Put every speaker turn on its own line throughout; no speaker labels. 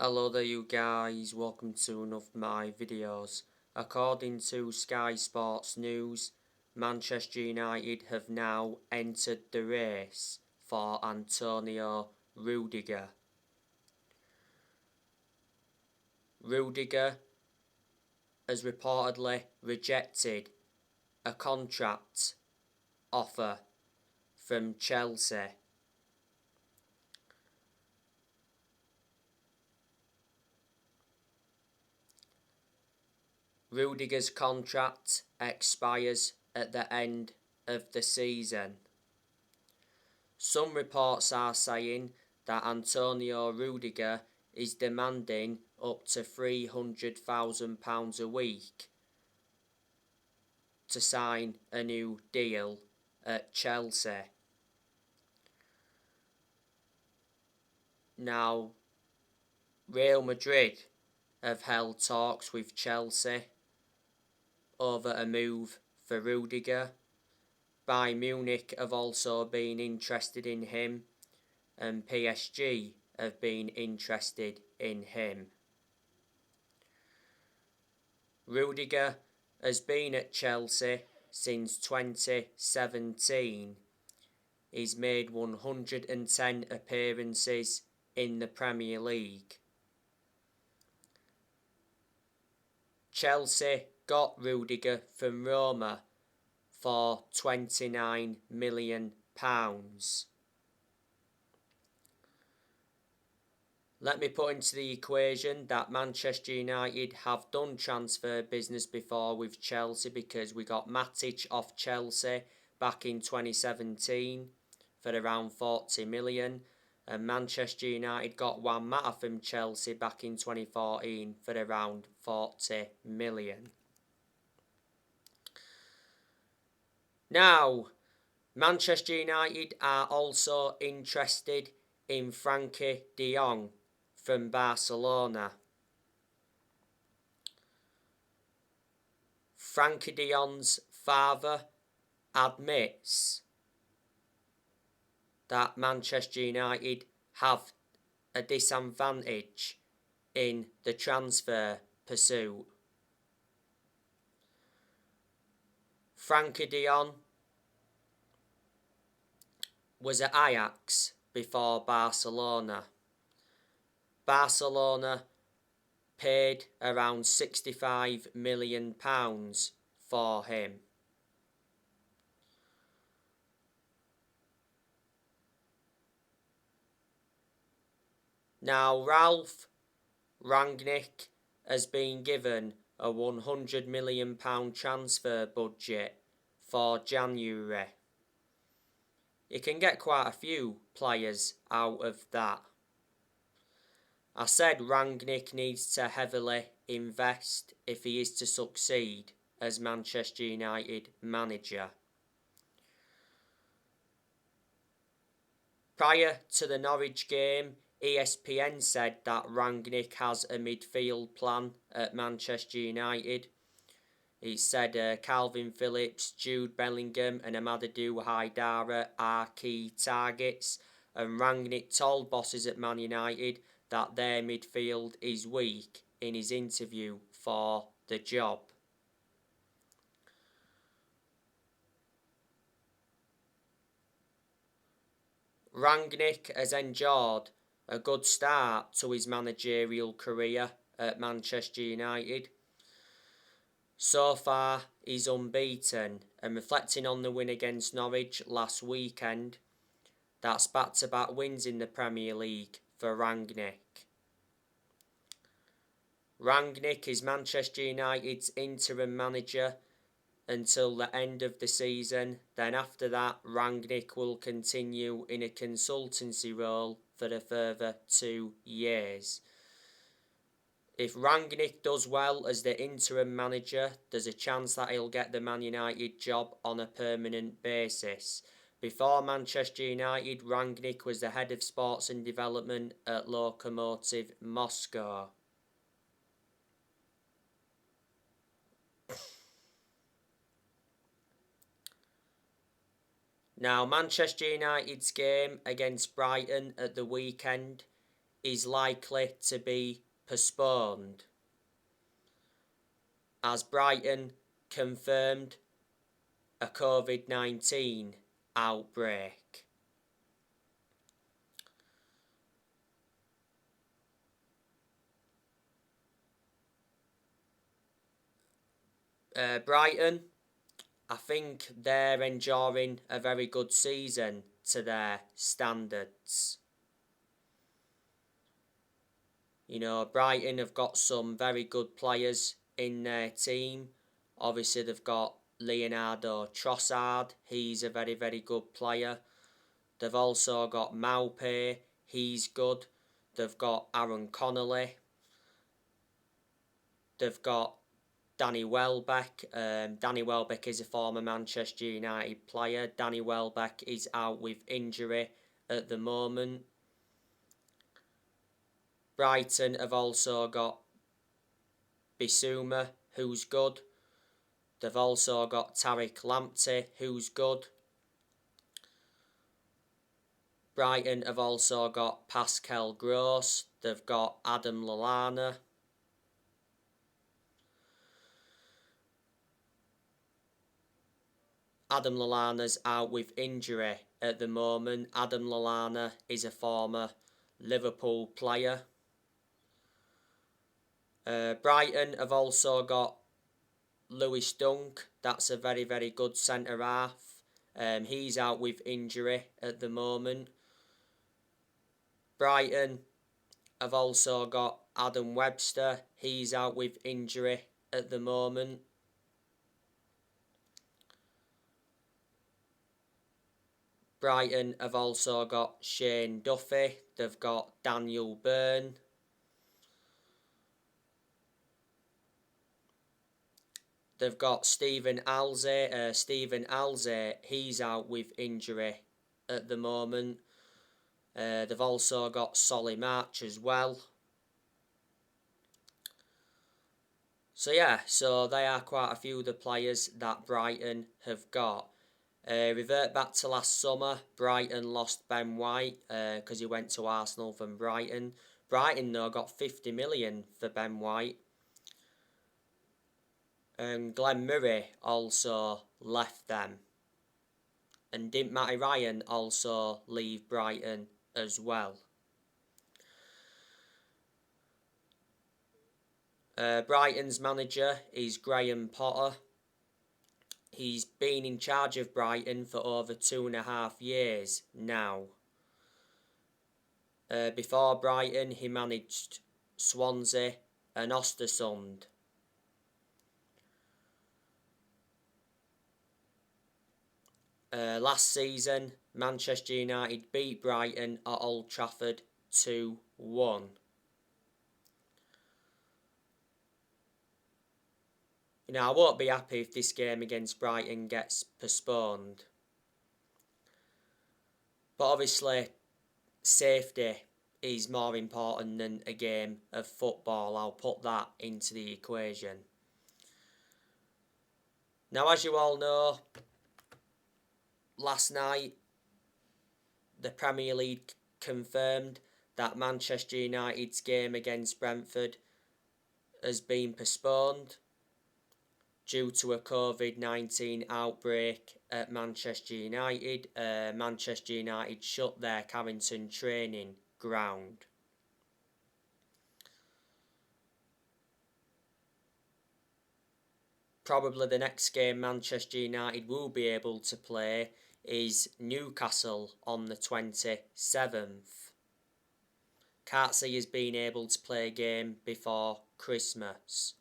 Hello there you guys, welcome to one of my videos. According to Sky Sports News, Manchester United have now entered the race for Antonio Rudiger. Rudiger has reportedly rejected a contract offer from Chelsea. Rudiger's contract expires at the end of the season. Some reports are saying that Antonio Rudiger is demanding up to £300,000 a week to sign a new deal at Chelsea. Now, Real Madrid have held talks with Chelsea over a move for Rudiger. Bayern Munich have also been interested in him, and PSG have been interested in him. Rudiger has been at Chelsea since 2017. He's made 110 appearances in the Premier League. Chelsea got Rudiger from Roma for £29 million. Let me put into the equation that Manchester United have done transfer business before with Chelsea, because we got Matic off Chelsea back in 2017 for around 40 million, and Manchester United got Juan Mata from Chelsea back in 2014 for around 40 million. Now, Manchester United are also interested in Frankie de Jong from Barcelona. Frankie de Jong's father admits that Manchester United have a disadvantage in the transfer pursuit. Frankie de Jong was at Ajax before Barcelona. Barcelona paid around £65 million for him. Now, Ralph Rangnick has been given a £100 million transfer budget for January. He can get quite a few players out of that. I said Rangnick needs to heavily invest if he is to succeed as Manchester United manager. Prior to the Norwich game, ESPN said that Rangnick has a midfield plan at Manchester United. It said Calvin Phillips, Jude Bellingham and Amadou Haidara are key targets, and Rangnick told bosses at Man United that their midfield is weak in his interview for the job. Rangnick has enjoyed a good start to his managerial career at Manchester United. So far, he's unbeaten, and reflecting on the win against Norwich last weekend, that's back-to-back wins in the Premier League for Rangnick. Rangnick is Manchester United's interim manager until the end of the season. Then after that, Rangnick will continue in a consultancy role for a further 2 years. If Rangnick does well as the interim manager, there's a chance that he'll get the Man United job on a permanent basis. Before Manchester United, Rangnick was the head of sports and development at Lokomotiv Moscow. Now, Manchester United's game against Brighton at the weekend is likely to be postponed, as Brighton confirmed a COVID-19 outbreak. Brighton, I think they're enjoying a very good season to their standards. You know, Brighton have got some very good players in their team. Obviously, they've got Leonardo Trossard. He's a very, very good player. They've also got Maupay. He's good. They've got Aaron Connolly. They've got Danny Welbeck. Danny Welbeck is a former Manchester United player. Danny Welbeck is out with injury at the moment. Brighton have also got Bissouma, who's good. They've also got Tariq Lamptey, who's good. Brighton have also got Pascal Gross. They've got Adam Lallana. Adam Lallana's out with injury at the moment. Adam Lallana is a former Liverpool player. Brighton have also got Lewis Dunk. That's a very, very good centre-half. He's out with injury at the moment. Brighton have also got Adam Webster. He's out with injury at the moment. Brighton have also got Shane Duffy. They've got Daniel Byrne. They've got Stephen Alze. Stephen Alze, he's out with injury at the moment. They've also got Solly March as well. So yeah, so they are quite a few of the players that Brighton have got. Revert back to last summer, Brighton lost Ben White because he went to Arsenal from Brighton. Brighton though got 50 million for Ben White. And Glenn Murray also left them. And didn't Matty Ryan also leave Brighton as well? Brighton's manager is Graham Potter. He's been in charge of Brighton for over 2.5 years now. Before Brighton, he managed Swansea and Östersund. Last season, Manchester United beat Brighton at Old Trafford 2-1. You know, I won't be happy if this game against Brighton gets postponed. But obviously, safety is more important than a game of football. I'll put that into the equation. Now, as you all know, last night, the Premier League confirmed that Manchester United's game against Brentford has been postponed due to a COVID-19 outbreak at Manchester United. Manchester United shut their Carrington training ground. Probably the next game Manchester United will be able to play is Newcastle on the 27th. Can't see us being able to play a game before Christmas.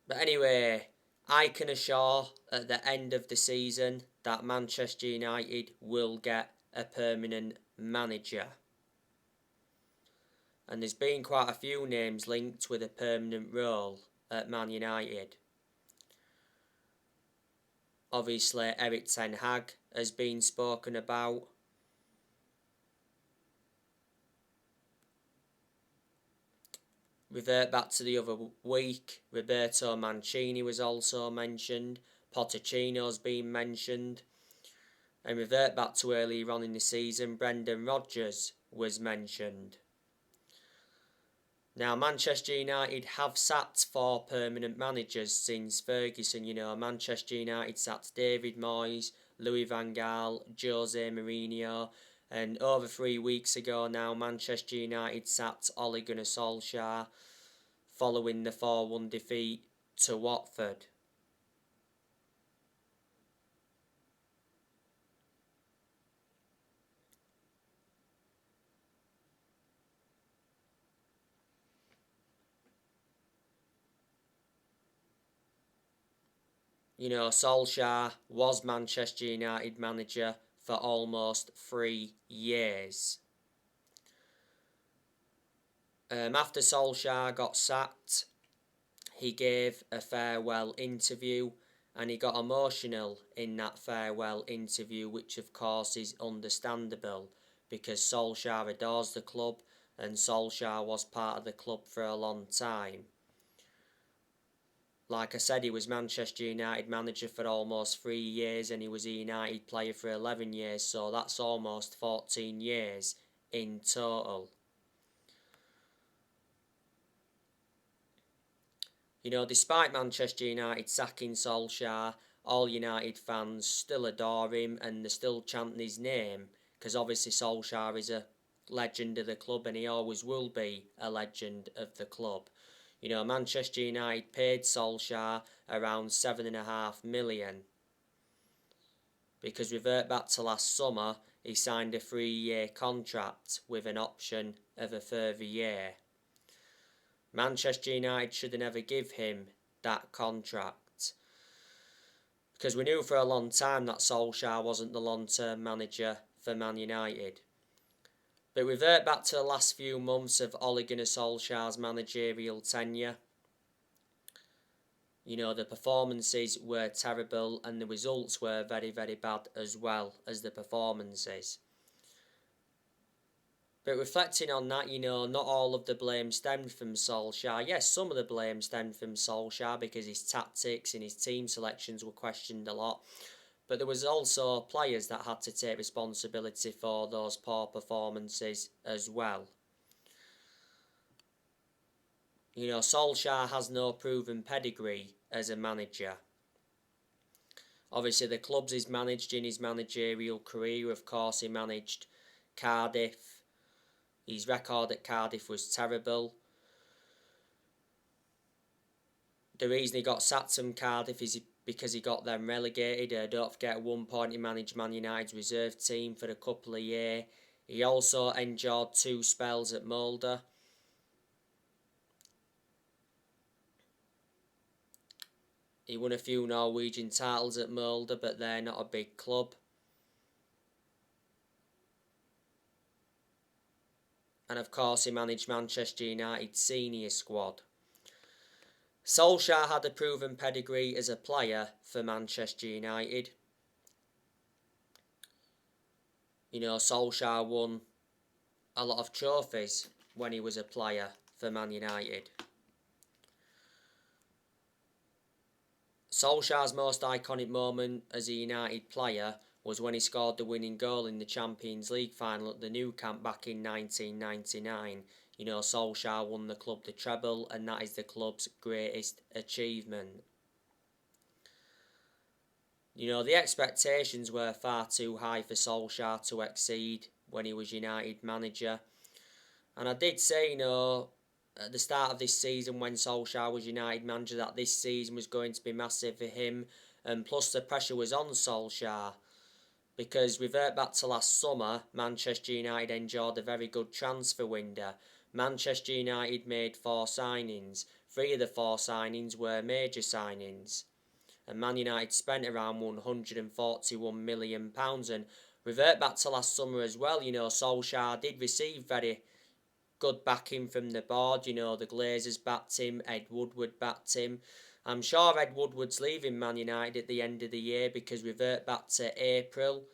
But anyway, I can assure at the end of the season that Manchester United will get a permanent manager. And there's been quite a few names linked with a permanent role at Man United. Obviously, Erik ten Hag has been spoken about. Revert back to the other week, Roberto Mancini was also mentioned. Pochettino's been mentioned. And revert back to earlier on in the season, Brendan Rodgers was mentioned. Now, Manchester United have sacked 4 permanent managers since Ferguson. Manchester United sacked David Moyes, Louis van Gaal, Jose Mourinho, and over 3 weeks ago now, Manchester United sacked Ole Gunnar Solskjaer following the 4-1 defeat to Watford. Solskjaer was Manchester United manager for almost 3 years. After Solskjaer got sacked, he gave a farewell interview, and he got emotional in that farewell interview, which of course is understandable because Solskjaer adores the club and Solskjaer was part of the club for a long time. Like I said, he was Manchester United manager for almost 3 years and he was a United player for 11 years, so that's almost 14 years in total. Despite Manchester United sacking Solskjaer, all United fans still adore him and they're still chanting his name because obviously Solskjaer is a legend of the club and he always will be a legend of the club. Manchester United paid Solskjaer around $7.5 million because revert back to last summer, he signed a 3-year contract with an option of a further year. Manchester United should have never give him that contract because we knew for a long time that Solskjaer wasn't the long-term manager for Man United. But revert back to the last few months of Ole Gunnar Solskjaer's managerial tenure. The performances were terrible and the results were very, very bad as well as the performances. But reflecting on that, not all of the blame stemmed from Solskjaer. Yes, some of the blame stemmed from Solskjaer because his tactics and his team selections were questioned a lot. But there was also players that had to take responsibility for those poor performances as well. Solskjaer has no proven pedigree as a manager. Obviously, the clubs he's managed in his managerial career, of course, he managed Cardiff. His record at Cardiff was terrible. The reason he got sacked from Cardiff is because he got them relegated. Don't forget, at one point he managed Man United's reserve team for a couple of years. He also endured 2 spells at Molde. He won a few Norwegian titles at Molde, but they're not a big club. And of course he managed Manchester United's senior squad. Solskjaer had a proven pedigree as a player for Manchester United. Solskjaer won a lot of trophies when he was a player for Man United. Solskjaer's most iconic moment as a United player was when he scored the winning goal in the Champions League final at the Nou Camp back in 1999. Solskjaer won the club the treble, and that is the club's greatest achievement. The expectations were far too high for Solskjaer to exceed when he was United manager. And I did say, at the start of this season when Solskjaer was United manager, that this season was going to be massive for him. And plus the pressure was on Solskjaer. Because revert back to last summer, Manchester United enjoyed a very good transfer window. Manchester United made 4 signings. 3 of the 4 signings were major signings. And Man United spent around £141 million. And revert back to last summer as well, Solskjaer did receive very good backing from the board. The Glazers backed him, Ed Woodward backed him. I'm sure Ed Woodward's leaving Man United at the end of the year because revert back to April.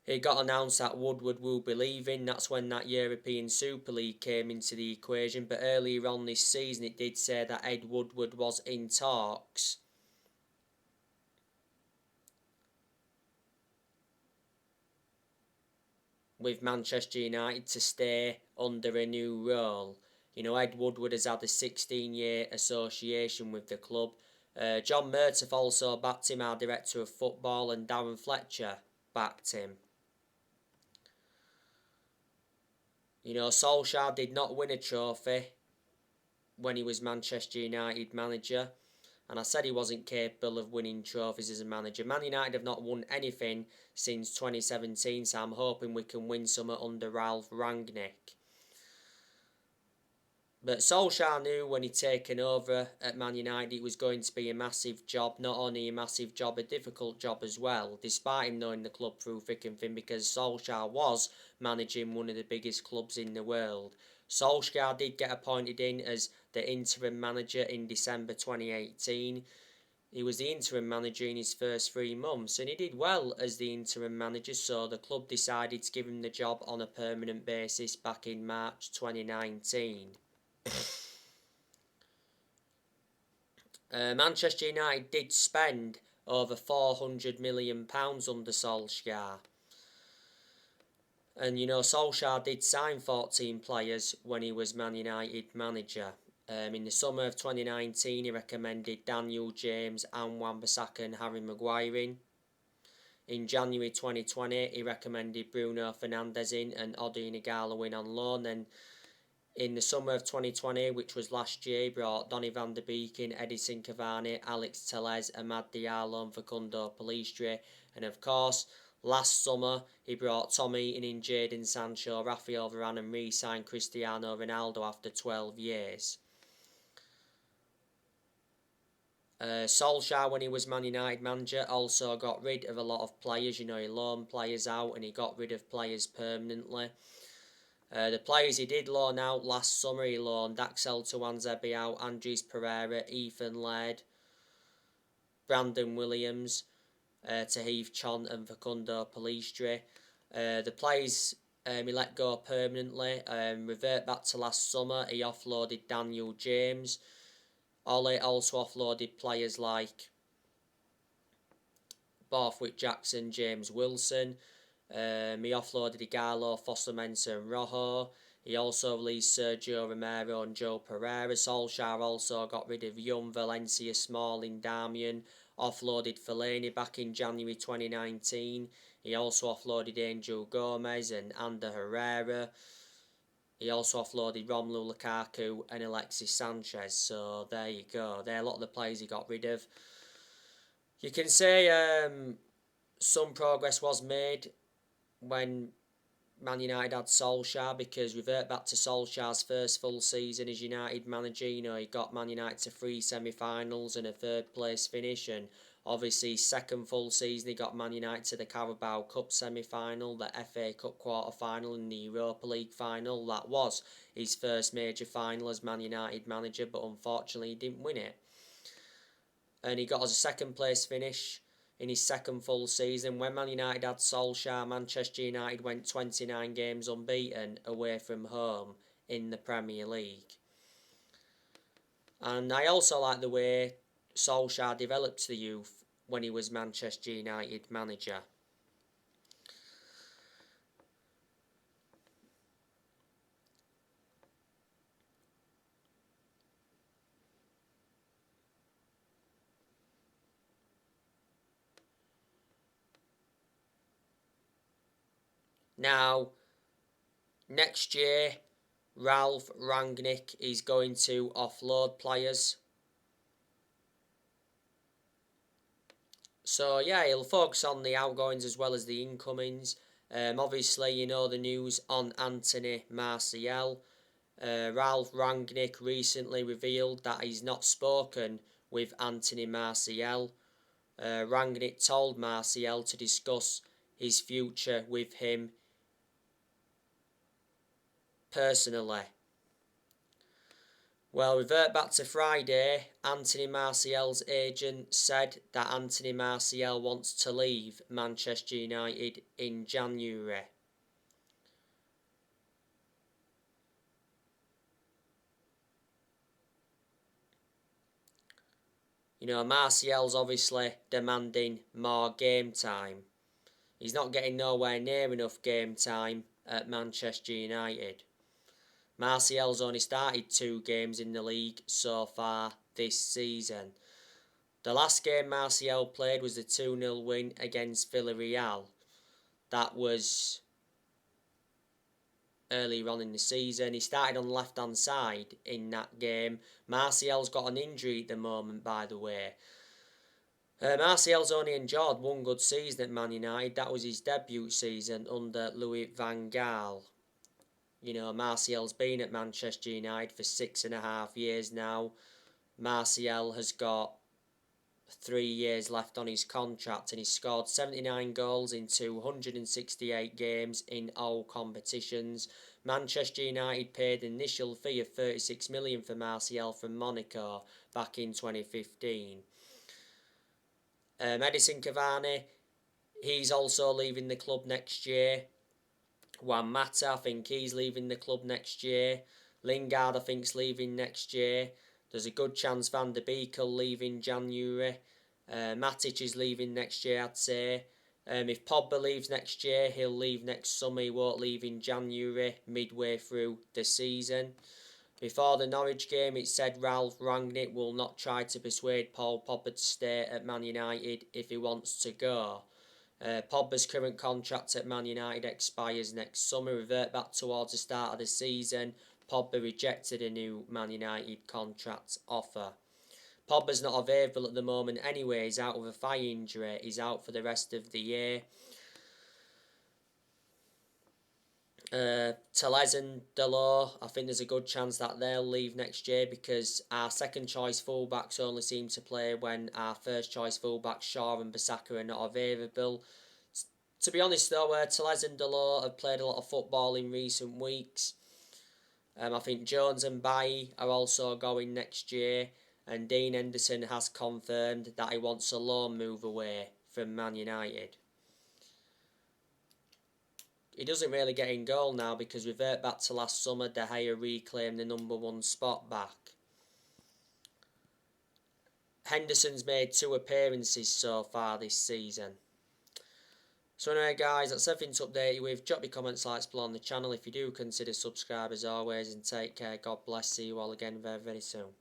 It got announced that Woodward will be leaving. That's when that European Super League came into the equation. But earlier on this season it did say that Ed Woodward was in talks with Manchester United to stay under a new role. You know, Ed Woodward has had a 16-year association with the club. John Murtaugh also backed him, our director of football, and Darren Fletcher backed him. You know, Solskjaer did not win a trophy when he was Manchester United manager. And I said he wasn't capable of winning trophies as a manager. Man United have not won anything since 2017, so I'm hoping we can win some under Ralph Rangnick. But Solskjaer knew when he'd taken over at Man United it was going to be a massive job. Not only a massive job, a difficult job as well, despite him knowing the club through thick and thin, because Solskjaer was managing one of the biggest clubs in the world. Solskjaer did get appointed in as the interim manager in December 2018. He was the interim manager in his first 3 months, and he did well as the interim manager, so the club decided to give him the job on a permanent basis back in March 2019. Manchester United did spend over £400 million under Solskjaer. And you know, Solskjaer did sign 14 players when he was Man United manager. In the summer of 2019, he recommended Daniel James, and Wan-Bissaka and Harry Maguire in. In January 2020, he recommended Bruno Fernandes in and Odion Ighalo in on loan. And in the summer of 2020, which was last year, he brought Donny van der Beek in, Edinson Cavani, Alex Telles, Amad Diallo and Facundo Pellistri. And of course, last summer, he brought Tom Heaton in, Jadon Sancho, Rafael Varane and re-signed Cristiano Ronaldo after 12 years. Solskjaer, when he was Man United manager, also got rid of a lot of players. You know, he loaned players out and he got rid of players permanently. The players he did loan out last summer, he loaned Axel Tuanzebe out, Andres Pereira, Ethan Laird, Brandon Williams, Tahith Chon and Facundo Pellistri. The players he let go permanently. Revert back to last summer, he offloaded Daniel James. Ole also offloaded players like Borthwick Jackson, James Wilson. He offloaded Ighalo, Foster Mensah and Rojo. He also released Sergio Romero and Joe Pereira. Solskjaer also got rid of Young, Valencia, Smalling, Darmian. Offloaded Fellaini back in January 2019. He also offloaded Angel Gomez and Ander Herrera. He also offloaded Romelu Lukaku and Alexis Sanchez. So there you go. They're a lot of the players he got rid of. You can say some progress was made when Man United had Solskjaer, because revert back to Solskjaer's first full season as United manager, you know, he got Man United to 3 semi-finals and a 3rd place finish, and obviously second full season he got Man United to the Carabao Cup semi-final, the FA Cup quarter-final and the Europa League final. That was his first major final as Man United manager, but unfortunately he didn't win it. And he got us a 2nd place finish in his 2nd full season. When Man United had Solskjaer, Manchester United went 29 games unbeaten away from home in the Premier League. And I also like the way Solskjaer developed the youth when he was Manchester United manager. Now, next year, Ralph Rangnick is going to offload players. So, yeah, he'll focus on the outgoings as well as the incomings. Obviously, you know the news on Anthony Martial. Ralph Rangnick recently revealed that he's not spoken with Anthony Martial. Rangnick told Martial to discuss his future with him personally. Well, revert back to Friday. Anthony Martial's agent said that Anthony Martial wants to leave Manchester United in January. You know, Martial's obviously demanding more game time. He's not getting nowhere near enough game time at Manchester United. Martial's only started 2 games in the league so far this season. The last game Martial played was the 2-0 win against Villarreal. That was earlier on in the season. He started on the left-hand side in that game. Martial's got an injury at the moment, by the way. Martial's only enjoyed 1 good season at Man United. That was his debut season under Louis van Gaal. You know, Martial's been at Manchester United for 6.5 years now. Martial has got 3 years left on his contract, and he's scored 79 goals in 268 games in all competitions. Manchester United paid an initial fee of 36 million for Martial from Monaco back in 2015. Edison Cavani, he's also leaving the club next year. Juan Mata, I think he's leaving the club next year. Lingard, I think's leaving next year. There's a good chance Van der Beek will leave in January. Matic is leaving next year, I'd say. If Pogba leaves next year, he'll leave next summer. He won't leave in January, midway through the season. Before the Norwich game, it said Ralph Rangnick will not try to persuade Paul Pogba to stay at Man United if he wants to go. Pogba's current contract at Man United expires next summer. Revert back towards the start of the season. Pogba rejected a new Man United contract offer. Pogba's not available at the moment anyway. He's out with a thigh injury. He's out for the rest of the year. Tellez and Delors, I think there's a good chance that they'll leave next year because our second choice fullbacks only seem to play when our first choice fullbacks Shaw and Bissaka are not available. To be honest though, Tellez and Delors have played a lot of football in recent weeks. I think Jones and Bailly are also going next year, and Dean Henderson has confirmed that he wants a loan move away from Man United. He doesn't really get in goal now because revert back to last summer, De Gea reclaimed the number 1 spot back. Henderson's made 2 appearances so far this season. So anyway guys, that's everything to update you with. Drop your comments, likes below on the channel if you do consider subscribe as always, and take care. God bless. See you all again very, very soon.